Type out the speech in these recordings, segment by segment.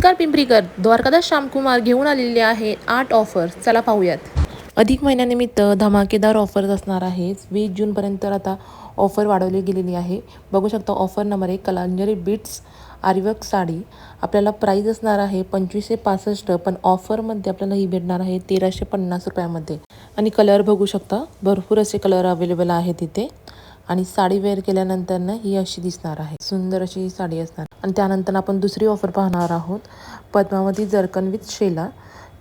नमस्कार पिंपरीकर, द्वारकादास श्यामकुमार घेऊन आलेले आहे 8 ऑफर्स. चला पाहूयात. अधिक महिन्यानिमित्त धमाकेदार ऑफर्स असणार आहे. 20 जूनपर्यंत आता ऑफर वाढवली गेलेली आहे. बघू शकता ऑफर नंबर 1 कलांजरी बीट्स आरीवर्क साडी. आपल्याला प्राईस असणार आहे 2565, पण ऑफरमध्ये आपल्याला ही भेटणार आहे 1350 रुपयामध्ये. आणि कलर बघू शकता, भरपूर असे कलर अवेलेबल आहेत इथे. आणि साडी वेअर केल्यानंतर ही अशी दिसणार आहे. सुंदर अशी ही साडी असणार. आणि त्यानंतर आपण दुसरी ऑफर पाहणार आहोत. पद्मावती जरकन विथ शेला.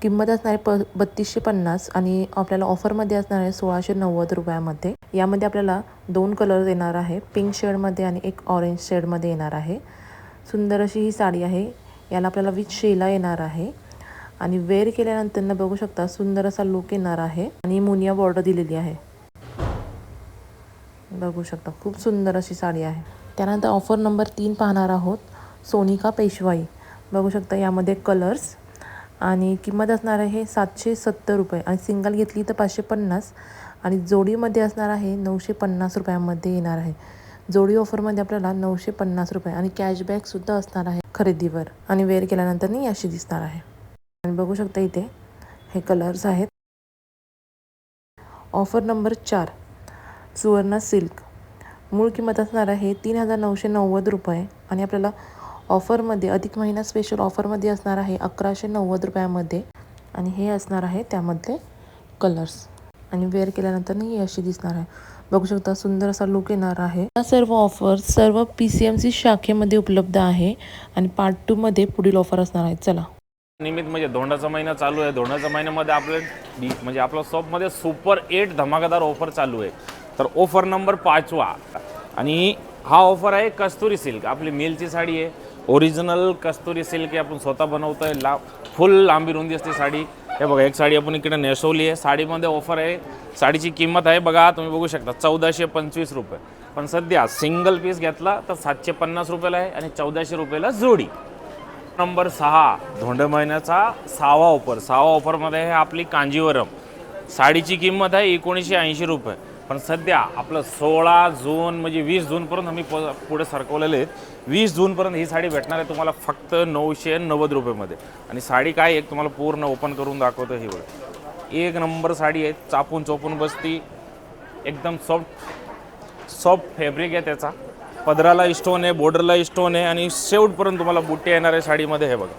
किंमत असणार आहे 3250 आणि आपल्याला ऑफरमध्ये असणार आहे 1690 रुपयामध्ये. यामध्ये आपल्याला 2 कलर येणार आहे, पिंक शेडमध्ये आणि एक ऑरेंज शेडमध्ये येणार आहे. सुंदर अशी ही साडी आहे. याला आपल्याला विथ शेला येणार आहे. आणि वेअर केल्यानंतर बघू शकता सुंदर असा लुक येणार आहे. आणि मुनिया बॉर्डर दिलेली आहे. बघू शकता खूप सुंदर अशी साडी आहे. त्यानंतर ऑफर नंबर 3 पाहणार आहोत. सोनिका पेशवाई. बघू शकता यामध्ये कलर्स आणि किंमत असणार आहे 770 रुपये आणि सिंगल घेतली तर 550 आणि जोडीमध्ये असणार आहे 950 रुपयामध्ये येणार आहे. जोडी ऑफरमध्ये आपल्याला 950 रुपये आणि कॅशबॅकसुद्धा असणार आहे खरेदीवर. आणि वेअर केल्यानंतर अशी दिसणार आहे. आणि बघू शकता इथे हे कलर्स आहेत. Offer number 4 Suvarna silk. मूळ किंमत असणार आहे 3990 रुपये आणि आपल्याला ऑफरमध्ये अधिक महिना स्पेशल ऑफरमध्ये असणार आहे 1190 रुपयामध्ये. आणि हे असणार आहे त्यामधले कलर्स. आणि वेअर केल्यानंतर ही अशी दिसणार आहे. बघू शकता सुंदर असा लुक येणार आहे. या सर्व ऑफर सर्व PCMC शाखेमध्ये उपलब्ध आहे. आणि पार्ट 2 मध्ये पुढील ऑफर असणार आहे. चला निमित्त म्हणजे धोंडाचा महिना चालू आहे. धोंडाच्या महिन्यामध्ये आपल्या शॉपमध्ये सुपर 8 धमाकेदार ऑफर चालू आहे. तर ऑफर नंबर 5 आणि हा ऑफर आहे कस्तुरी सिल्क. आपली मेलची साडी आहे, ओरिजिनल कस्तुरी सिल्क आहे. आपण स्वतः बनवतोय. फुल लांबी रुंदी असते साडी. हे बघा एक साडी आपण इकडे नेसवली आहे. साडीमध्ये ऑफर आहे. साडीची किंमत आहे बघा तुम्ही बघू शकता 1425 रुपये. पण सध्या सिंगल पीस घेतला तर 750 रुपयाला आहे आणि 1400 रुपयाला जोडी. नंबर 6 धोंड महिन्याचा 6वा ऑफर. 6वा ऑफरमध्ये आहे आपली कांजीवरम. साडीची किंमत आहे 1980 रुपये. पण सध्या आपलं 16 जून म्हणजे 20 जूनपर्यंत आम्ही पुढे सरकवलेले आहेत. 20 जूनपर्यंत ही साडी भेटणार आहे तुम्हाला फक्त 990 रुपयेमध्ये. आणि साडी काय एक तुम्हाला पूर्ण ओपन करून दाखवतो. ही बघा एक नंबर साडी आहे. चापून चोपून बसती. एकदम सॉफ्ट फॅब्रिक आहे त्याचा. पदराला स्टोन आहे, बॉर्डरला स्टोन आहे आणि शेवटपर्यंत तुम्हाला बुट्टे येणार आहे साडीमध्ये. हे बघा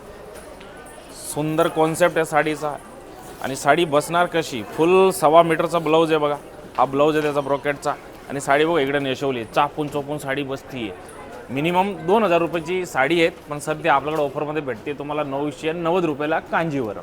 सुंदर कॉन्सेप्ट आहे साडीचा. आणि साडी बसणार कशी, फुल 1.25 मीटरचा ब्लाऊज आहे बघा. हा ब्लाऊज आहे त्याचा ब्रॉकेटचा. आणि साडी बघा इकडे नेसवली आहे. चापून चोपून साडी बसती आहे. मिनिमम 2000 रुपयाची साडी आहेत. पण सध्या आपल्याकडे ऑफरमध्ये भेटते तुम्हाला 990 रुपयाला कांजीवरम.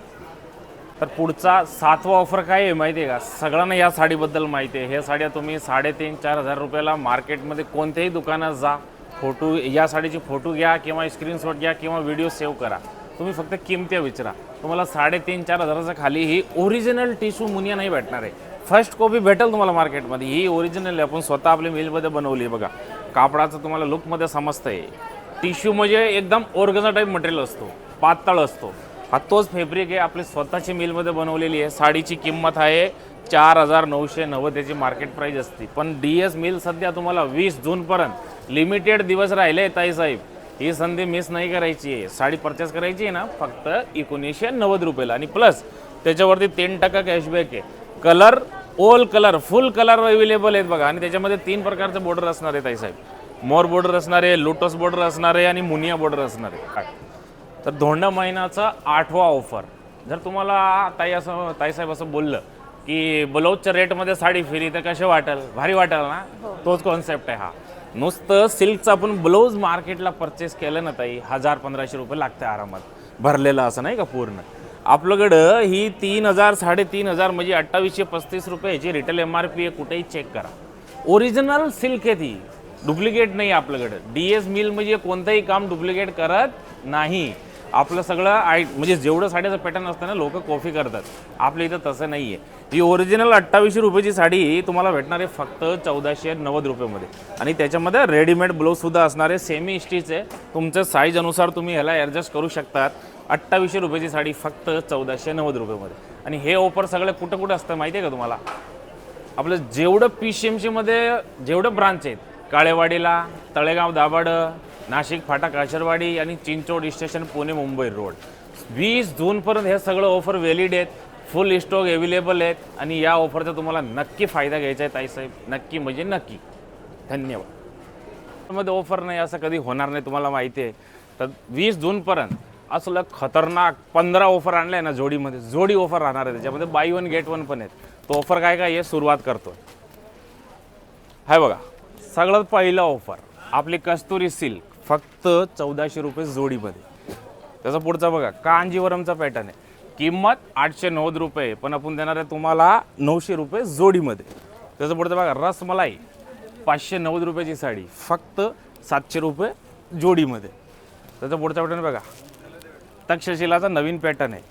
तर पुढचा 7वा ऑफर काय आहे माहिती आहे का? सगळ्यांना या साडीबद्दल माहिती आहे. ह्या साड्या तुम्ही 3500-4000 रुपयाला मार्केटमध्ये कोणत्याही दुकानात जा, फोटो या साडीचे फोटो घ्या किंवा स्क्रीनशॉट घ्या किंवा व्हिडिओ सेव्ह करा. तुम्ही फक्त किमती विचारा. तुम्हाला 3500-4000च्या खाली ही ओरिजिनल टिश्यू मुनिया नाही भेटणार आहे. फर्स्ट कॉपी भेटेल तुम्हाला मार्केटमध्ये. ही ओरिजिनल आहे. आपण स्वतः आपल्या मिलमध्ये बनवली आहे बघा. कापडाचं तुम्हाला लुकमध्ये समजतं आहे. टिश्यू म्हणजे एकदम ऑर्गेन्झा टाईप मटेरियल असतो, पातळ असतो. हा तोच फॅब्रिक आहे. आपली स्वतःची मिलमध्ये बनवलेली आहे. साडीची किंमत आहे 4990 त्याची मार्केट प्राईस असते. पण DS मिल सध्या तुम्हाला 20 जूनपर्यंत लिमिटेड दिवस राहिले ताईसाहेब. ही संधी मिस नाही करायची आहे. साडी परचेस करायची आहे ना फक्त 1990 रुपयाला. आणि प्लस त्याच्यावरती 3% कॅशबॅक आहे. कलर ऑल कलर फुल कलर अवेलेबल आहेत बघा. आणि त्याच्यामध्ये 3 प्रकारचे बॉर्डर असणार आहे ताईसाहेब. मोर बॉर्डर असणार आहे, लोटस बॉर्डर असणार आहे आणि मुनिया बॉर्डर असणार आहे. तर धोंड महिन्याचा 8वा ऑफर. जर तुम्हाला ताईसाहेब असं बोललं की ब्लाऊजच्या रेटमध्ये साडी फ्री तर कसे वाटेल, भारी वाटेल ना. तोच कॉन्सेप्ट आहे हा. नुसतं सिल्कचं आपण ब्लाऊज मार्केटला परचेस केलं ना ताई 1000-1500 रुपये लागते आरामात. भरलेलं असं नाही का पूर्ण. आपल्याकडं ही 3000 3500 म्हणजे 2835 रुपये ह्याची रिटेल MRP आहे. कुठेही चेक करा. ओरिजिनल सिल्क आहे ती, डुप्लिकेट नाही आपल्याकडं. DS मिल म्हणजे कोणतंही काम डुप्लिकेट करत नाही. आपलं सगळं म्हणजे जेवढं साडीचं पॅटर्न असतं ना लोक कॉपी करतात. आपल्या इथं तसं नाही आहे. ही ओरिजिनल 2800 रुपयाची साडी तुम्हाला भेटणार आहे फक्त 1490 रुपयामध्ये. आणि त्याच्यामध्ये रेडीमेड ब्लाऊजसुद्धा असणार आहे. सेमी स्टिच आहे. तुमच्या साईज अनुसार तुम्ही ह्याला ॲडजस्ट करू शकतात. 2800 रुपयाची साडी फक्त 1490 रुपयामध्ये. आणि हे ऑफर सगळं कुठं कुठं असतं माहिती आहे का तुम्हाला? आपलं जेवढं PCMC मध्ये जेवढं ब्रांच आहेत, काळेवाडीला, तळेगाव दाभाड, नाशिक फाटा काशरवाडी आणि चिंचोड स्टेशन पुणे मुंबई रोड. 20 जूनपर्यंत हे सगळं ऑफर व्हॅलिड आहेत. फुल स्टॉक अवेलेबल आहेत आणि या ऑफरचा तुम्हाला नक्की फायदा घ्यायचा आहे ताईसाहेब, नक्की म्हणजे नक्की. धन्यवाद. मध्ये ऑफर नाही असं कधी होणार नाही, तुम्हाला माहिती आहे. तर 20 जूनपर्यंत असलं खतरनाक 15 ऑफर आणलं आहे ना जोडीमध्ये. जोडी ऑफर राहणार आहे, त्याच्यामध्ये बाय वन गेट वन पण आहेत. तो ऑफर काय काय हे सुरुवात करतो. हाय बघा, सगळ्यात पहिला ऑफर आपली कस्तुरी सिल्क, फक्त 1400 रुपये जोडीमध्ये. त्याचा पुढचा बघा कांजीवरमचा पॅटर्न आहे, किंमत 890 रुपये, पण आपण देणार आहे तुम्हाला 900 रुपये जोडीमध्ये. त्याचं पुढचं बघा रसमलाई, 590 रुपयाची साडी, फक्त 700 रुपये जोडीमध्ये. त्याचं पुढचा पॅटर्न बघा तक्षशिलाचा नवीन पॅटर्न आहे,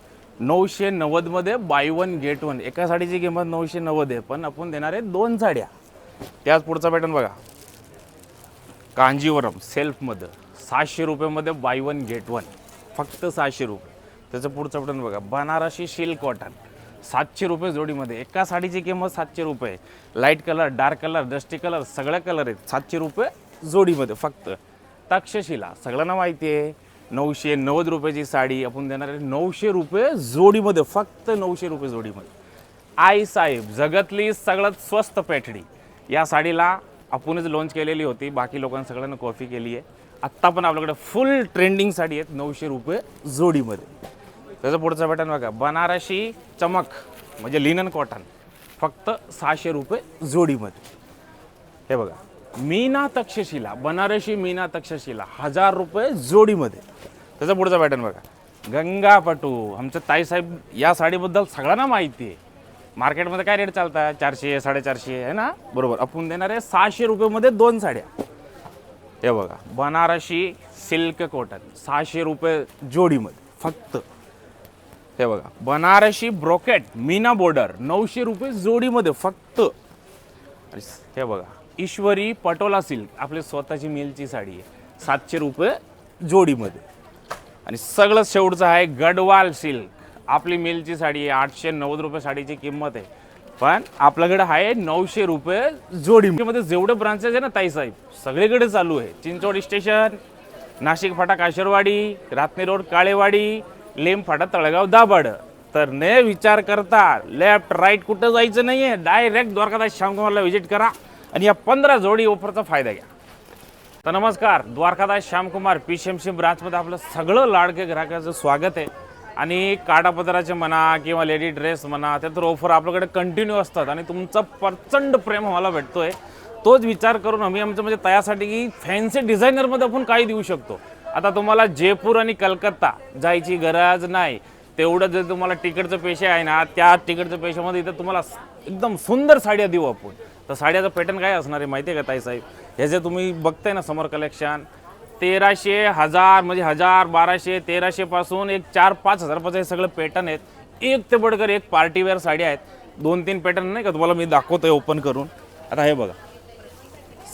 990 मध्ये बाय वन गेट वन. एका साडीची किंमत 990 आहे, पण आपण देणार आहे 2 साड्या. त्याच पुढचा पॅटर्न बघा कांजीवरम सेल्फमध्ये 700 रुपयेमध्ये बाय वन गेट वन, फक्त 700 रुपये. त्याचं पुढचं पॅटर्न बघा बनारसी सिल्क कॉटन, 700 रुपये जोडीमध्ये. एका साडीची किंमत 700 रुपये. Light colour, dark colour, dusty colour सगळ्या कलर आहेत, 700 रुपये जोडीमध्ये फक्त. तक्षशिला सगळ्यांना माहिती आहे, 990 रुपयाची साडी आपण देणार आहे 900 रुपये जोडीमध्ये, फक्त 900 रुपये जोडीमध्ये. आई साहेब जगातली सगळ्यात स्वस्त पॅटडी, या साडीला आपणच लॉन्च केलेली होती, बाकी लोकांनी सगळ्यांना कॉफी केली आहे. आत्ता पण आपल्याकडे फुल ट्रेंडिंग साडी आहेत 900 रुपये जोडीमध्ये. त्याचा पुढचा पॅटर्न बघा बनारसी चमक म्हणजे लिनन कॉटन, फक्त 600 रुपये जोडीमध्ये. हे बघा मीना तक्षशिला, बनारसी मीना तक्षशिला 1000 रुपये जोडीमध्ये. त्याचा पुढचा पॅटर्न बघा गंगापटू, आमचं ताईसाहेब या साडीबद्दल सगळ्यांना माहिती आहे. मार्केटमध्ये काय रेट चालतात 400 450 आहे ना, बरोबर. आपण देणार आहे 600 रुपयेमध्ये 2 साड्या. हे बघा बनारसी सिल्क कॉटन 600 रुपये जोडीमध्ये फक्त. हे बघा बनारसी ब्रोकेट मीना बॉर्डर 900 रुपये जोडीमध्ये फक्त. आणि हे बघा ईश्वरी पटोला सिल्क, आपली स्वतःची मिलची साडी आहे, 700 रुपये जोडीमध्ये. आणि सगळं शेवटचं आहे गडवाल सिल्क, आपली मिलची साडी आहे, 890 रुपये साडीची किंमत आहे, पण आपल्याकडे आहे 900 रुपये जोडीमध्ये. जेवढे ब्रांचेस आहे ना ताईसाहेब सगळीकडे चालू आहे. चिंचोड स्टेशन, नाशिक फाटा काशरवाडी, रातनी रोड काळेवाडी, लेम फाटा तळगाव दाभाड. तर ने विचार करता लेफ्ट राईट कुठं जायचं नाही आहे, डायरेक्ट द्वारकादास श्यामकुमारला व्हिजिट करा आणि या 15 जोडी ऑफरचा फायदा घ्या. तर नमस्कार, द्वारकादास श्यामकुमार PCMC ब्रांचमध्ये आपलं सगळं लाडके ग्राहकाचं स्वागत आहे. आणि काटापदराचे म्हणा किंवा लेडी ड्रेस म्हणा, ते तर ऑफर आपल्याकडे कंटिन्यू असतात आणि तुमचा प्रचंड प्रेम आम्हाला भेटतोय. तोच विचार करून आम्ही आमचं म्हणजे त्यासाठी की फॅन्सी डिझायनरमध्ये आपण काही देऊ शकतो. आता तुम्हाला जयपूर आणि कलकत्ता जायची गरज नाही, तेवढं जर तुम्हाला तिकीटचं पैसे आहे ना, त्या तिकीटच्या पैशामध्ये इथं तुम्हाला एकदम सुंदर साड्या देऊ आपण. तर साड्याचं पॅटर्न काय असणार आहे माहिती आहे का ताईसाहेब, हे जे तुम्ही बघताय ना समर कलेक्शन, 1300 1000 म्हणजे 1000 1200 1300 पासून एक 4-5 हजारपासून हे सगळं पॅटर्न आहेत. एक ते बडकर एक पार्टीवेअर साड्या आहेत, 2-3 पॅटर्न नाही का तुम्हाला मी दाखवतोय ओपन करून. आता हे बघा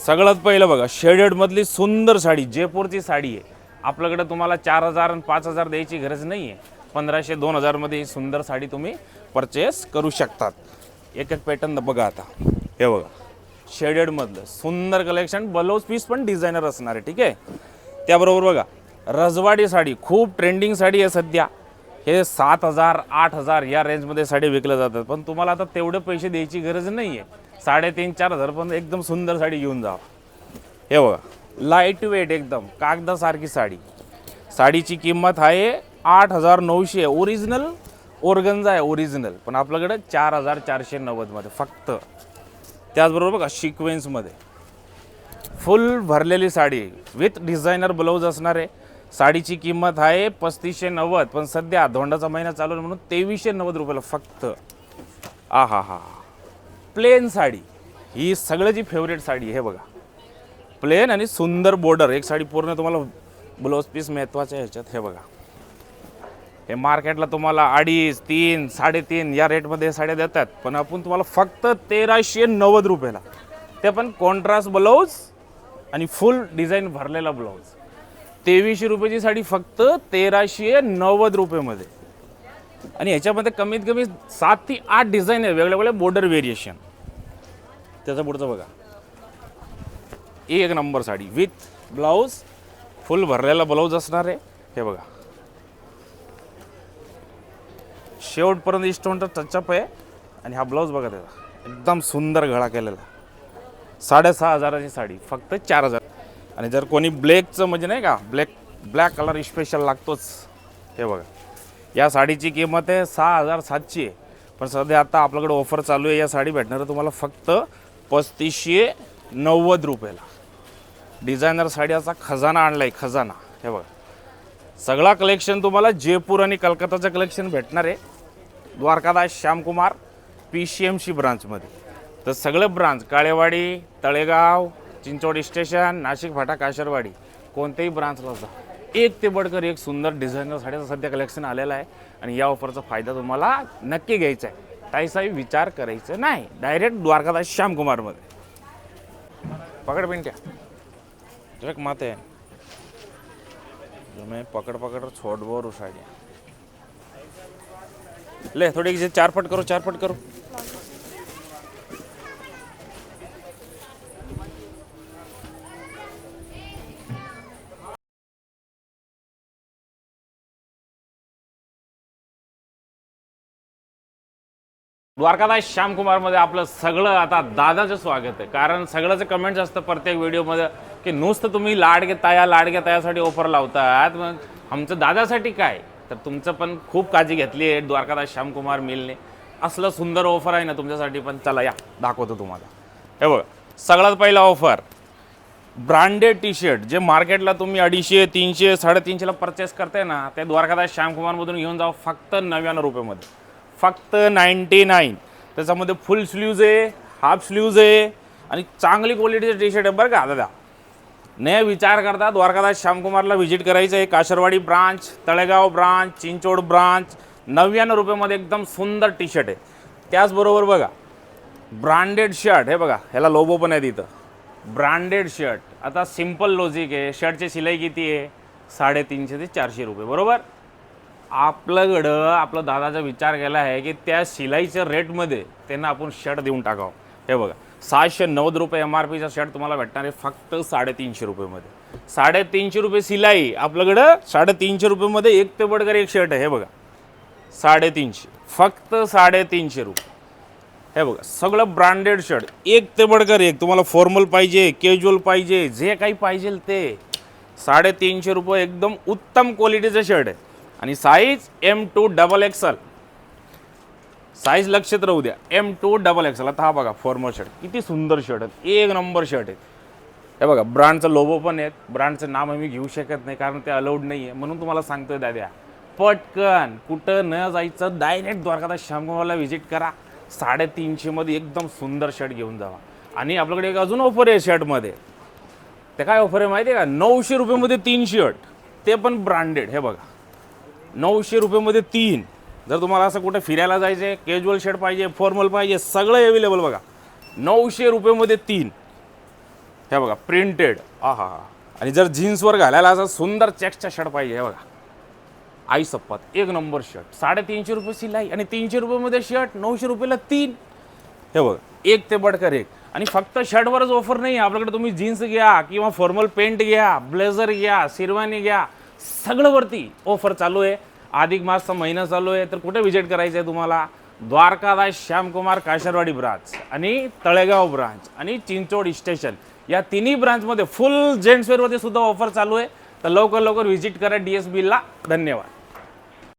सगळ्यात पहिलं बघा शेडेडमधली सुंदर साडी, जयपूरची साडी आहे. आपल्याकडे तुम्हाला 4000 आणि 5000 द्यायची गरज नाही आहे, 1500-2000 मध्ये ही सुंदर साडी तुम्ही परचेस करू शकतात. एक एक पॅटर्न बघा. आता हे बघा शेडेडमधलं सुंदर कलेक्शन, ब्लाऊज पीस पण डिझायनर असणार आहे, ठीक आहे. त्याबरोबर बघा रजवाडी साडी, खूप ट्रेंडिंग साडी आहे सध्या. हे 7000 8000 या रेंजमध्ये साडी विकल्या जातात, पण तुम्हाला आता तेवढे पैसे द्यायची गरज नाही आहे. 3500-4 हजार पण एकदम सुंदर साडी घेऊन जा. हे बघा लाईट वेट एकदम कागदासारखी साडी, साडीची किंमत आहे 8900, ओरिजिनल ओरगंजा आहे ओरिजिनल, पण आपल्याकडे 4490 मध्ये फक्त. त्याचबरोबर बघा सिक्वेन्समध्ये फुल भरलेली साडी विथ डिझायनर ब्लाऊज असणार आहे. साडीची किंमत आहे 3590, पण सध्या धोंडाचा महिना चालू आहे म्हणून 2390 रुपयाला फक्त. हा प्लेन साडी, ही सगळ्याची फेवरेट साडी. हे बघा प्लेन आणि सुंदर बॉर्डर, एक साडी पूर्ण तुम्हाला ब्लाऊज पीस महत्वाचे आहे ह्याच्यात. हे बघा हे मार्केटला तुम्हाला 2.5 3 3.5 या रेटमध्ये साड्या देतात, पण आपण तुम्हाला फक्त 1390 रुपयाला, ते पण कॉन्ट्रास्ट ब्लाऊज आणि फुल डिझाईन भरलेला ब्लाऊज. 2300 रुपयाची साडी फक्त 1390 रुपयामध्ये. आणि ह्याच्यामध्ये कमीत कमी 7 ते 8 डिझाईन आहे, वेगवेगळे बॉर्डर व्हेरिएशन. त्याचा पुढचं बघा एक नंबर साडी विथ ब्लाऊज फुल भरलेला ब्लाऊज असणार आहे. हे बघा शेवटपर्यंत स्टोनचा टचअप आहे. आणि हा ब्लाऊज बघा त्याचा एकदम सुंदर गळा केलेला. 6,500ची साडी फक्त 4,000. आणि जर कोणी ब्लॅकचं म्हणजे नाही का ब्लॅक कलर स्पेशल लागतोच. हे बघा या साडीची किंमत आहे 6,700 आहे. पण सध्या आता आपल्याकडे ऑफर चालू आहे. या साडी भेटणार तुम्हाला फक्त 3,590 रुपयाला. डिझायनर साडीचा खजाना आणला आहे, खजाना. हे बघा सगळा कलेक्शन तुम्हाला जयपूर आणि कलकत्ताचं कलेक्शन भेटणार आहे द्वारकादास श्यामकुमार PCMC ब्रांचमध्ये. तर सगळे ब्रांच काळेवाडी, तळेगाव, चिंचोड स्टेशन, नाशिक फाटा, काशरवाडी कोणत्याही ब्रांचला जा. एक ते बडकर एक सुंदर डिझायनर साड्याचं सध्या कलेक्शन आलेलं आहे. आणि या ऑफरचा फायदा तुम्हाला नक्की घ्यायचा आहे. काहीसाही विचार करायचा नाही, डायरेक्ट द्वारकादास श्यामकुमारमध्ये. पकड़ पिंट्या एक माते जो मैं पकड़ छोड़ बोर साड़ी ले थोड़ी 4 फट करो 4 फट करो. द्वारकादास श्यामकुमारमध्ये आपलं सगळं आता दादाचं स्वागत आहे. कारण सगळ्याचं कमेंट्स असतं प्रत्येक व्हिडिओमध्ये की नुसतं तुम्ही लाडके तायासाठी ऑफर लावतात, मग आमचं दादासाठी काय. तर तुमचं पण खूप काळजी घेतली आहे द्वारकादास श्यामकुमार मिलने. असलं सुंदर ऑफर आहे ना तुमच्यासाठी. पण चला या दाखवतो तुम्हाला. हे बघा सगळ्यात पहिला ऑफर ब्रँडेड टी शर्ट जे मार्केटला तुम्ही 250, 300, 350ला परचेस करताय ना, ते द्वारकादास श्यामकुमारमधून घेऊन जाऊ फक्त 99 रुपयामध्ये. फक्त 99. त्याच्यामध्ये फुल स्लीव्ज आहे, हाफ स्लीव्ज आहे आणि चांगली क्वालिटीचे टी शर्ट आहे बरं का दादा. नाही विचार करता द्वारकादास श्यामकुमारला व्हिजिट करायचं आहे. काशरवाडी ब्रांच, तळेगाव ब्रांच, चिंचोड ब्रांच. 99 रुपयामध्ये एकदम सुंदर टी शर्ट आहे. त्याचबरोबर बघा ब्रँडेड शर्ट. हे बघा ह्याला लोगो पण आहे तिथं. Branded shirt. आता सिम्पल लॉजिक आहे, शर्टची शिलाई किती आहे 350 ते 400 रुपये बरोबर. आपल्याकडं आपला दादाचा विचार केला आहे की त्या शिलाईच्या रेटमध्ये त्यांना आपण शर्ट देऊन टाकावं. हे बघा 690 रुपये MRPचा शर्ट तुम्हाला भेटणार आहे फक्त 350 रुपयेमध्ये. 350 रुपये शिलाई आपल्याकडं 350 रुपयेमध्ये एक ते बडकर एक शर्ट आहे. हे बघा 350 फक्त 350 रुपये. हे बघा सगळं ब्रँडेड शर्ट एक ते बडकर एक. तुम्हाला फॉर्मल पाहिजे, कॅज्युअल पाहिजे, जे काही पाहिजे ते 350 रुपये. एकदम उत्तम क्वालिटीचं शर्ट आहे. आणि साईज M2 XXL. साईज लक्षात राहू द्या M2 XXL. आता हा बघा फॉर्मल शर्ट किती सुंदर शर्ट आहे, एक नंबर शर्ट आहे. हे बघा ब्रँडचं लोगो पण आहेत. ब्रँडचं नाव आम्ही घेऊ शकत नाही कारण ते अलाउड नाही आहे, म्हणून तुम्हाला सांगतोय दाद्या पटकन कुठं न जायचं डायरेक्ट द्वारकादास श्यामकुमारला व्हिजिट करा. 350 मध्ये एकदम सुंदर शर्ट घेऊन जावा. आणि आपल्याकडे एक अजून ऑफर आहे शर्टमध्ये. ते काय ऑफर आहे माहिती आहे का 900 रुपयामध्ये 3 शर्ट, ते पण ब्रँडेड. हे बघा 900 रुपयामध्ये 3. जर तुम्हाला असं कुठे फिरायला जायचं आहे, कॅज्युअल शर्ट पाहिजे, फॉर्मल पाहिजे, सगळं अवेलेबल बघा 900 रुपयामध्ये 3. हे बघा प्रिंटेड. आहा. आणि जर जीन्सवर घालायला असं सुंदर चेक्सचा शर्ट पाहिजे, हे बघा आई सप्पत एक नंबर शर्ट. 350 रुपये शिलाई आणि 300 रुपयामध्ये शर्ट, 900 रुपयाला 3. हे बघा एक ते बडकर एक. आणि फक्त शर्टवरच ऑफर नाही आहे आपल्याकडे. तुम्ही जीन्स घ्या किंवा फॉर्मल पेंट घ्या, ब्लेझर घ्या, शेरवानी घ्या, सगळंवरती ऑफर चालू आहे. अधिक मासचा महिना चालू आहे. तर कुठे व्हिजिट करायचं आहे तुम्हाला द्वारकादास श्यामकुमार काशरवाडी ब्रांच आणि तळेगाव ब्रांच आणि चिंचोड स्टेशन या तिन्ही ब्रांचमध्ये फुल जेंट्सवेअरमध्ये सुद्धा ऑफर चालू आहे. तर लवकर व्हिजिट करा DSBला. धन्यवाद.